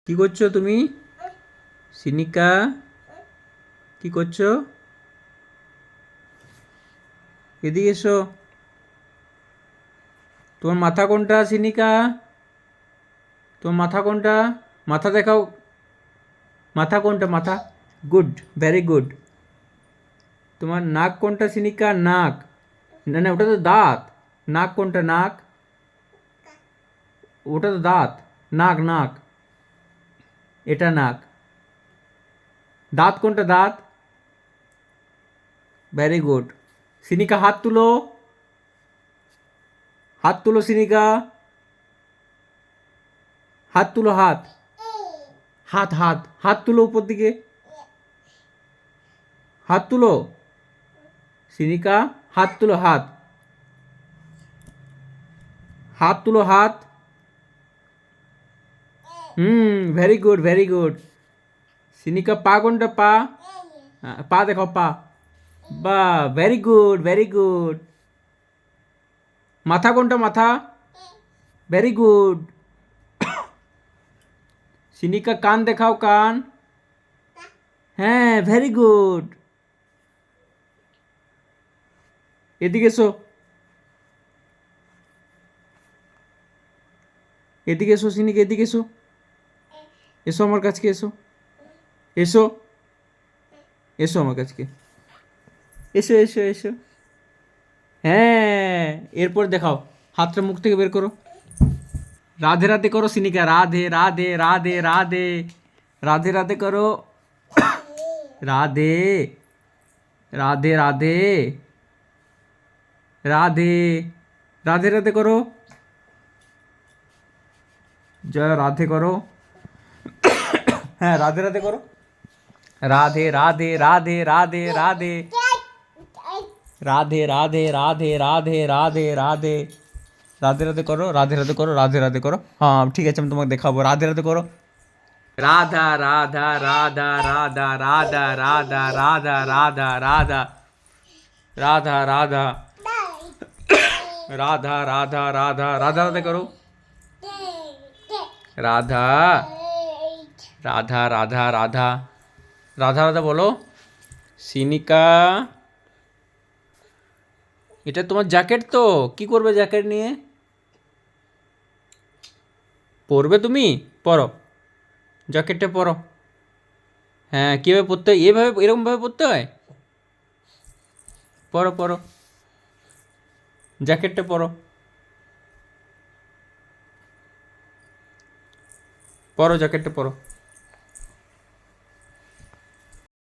কি করছো তুমি? সিনিকা, কি করছো? এদিকে এসো। তোমার মাথা কোনটা সিনিকা? তোমার মাথা কোনটা? মাথা দেখাও। মাথা কোনটা মাথা? Good, very good. তোমার নাক কোনটা সিনিকা? নাক? না না, ওটা তো দাঁত। নাক কোনটা? নাক? ওটা তো দাঁত। নাক নাক, এটা নাক। দাঁত কোনটা? দাঁত। Very good. সিনিকা হাত তুলো। হাত তুলো সিনিকা। হাত তুলো, হাত। হাত হাত হাত তুলো উপর দিকে। হাত তুলো সিনিকা। হাত তুলো, হাত। হাত তুলো, হাত। Very good, very good. সিনিকা পা কোনটা? পা? পা দেখাও, পা। বা, ভেরি গুড, ভেরি গুড। মাথা কোনটা? মাথা? Very good. সিনিকা কান দেখাও, কান। হ্যাঁ, ভেরি গুড। এদিকে এসো। এদিকে এসো সিনিকা, এদিকে এসো। এসো আমার কাছকে, এসো। এসো। এসো আমার কাছকে। এসো এসো এসো। হ্যাঁ, এরপর দেখাও। হাতটা মুখ থেকে বের করো। রাধে রাধে করো সিনিকা। রাধে রাধে রাধে রাধে। রাধে রাধে করো। রাধে রাধে রাধে রাধে। রাধে রাধে করো। জয় রাধে করো। হ্যাঁ, রাধে রাধে করো। রাধে রাধে রাধে রাধে রাধে। রাধে রাধে রাধে রাধে রাধে রাধে। রাধে রাধে করো, রাধে রাধে করো, রাধে রাধে করো। হ্যাঁ ঠিক আছে, আমি তোমাকে দেখাবো। রাধে রাধে করো। রাধা রাধা রাধা রাধা রাধা রাধা রাধা রাধা রাধা রাধা রাধা রাধা রাধা রাধা রাধা রাধা করো। রাধা রাধা রাধা রাধা রাধা রাধা বলো। সিনিকা, এটা তোমার জ্যাকেট তো, কি করবে জ্যাকেট নিয়ে? পরবে তুমি? পরো, জ্যাকেটটা পরো। হ্যাঁ, কীভাবে পরতে হয়? এভাবে, এরকমভাবে পরতে হয়। পরো পরো, জ্যাকেটটা পরো। পরো, জ্যাকেটটা পরো।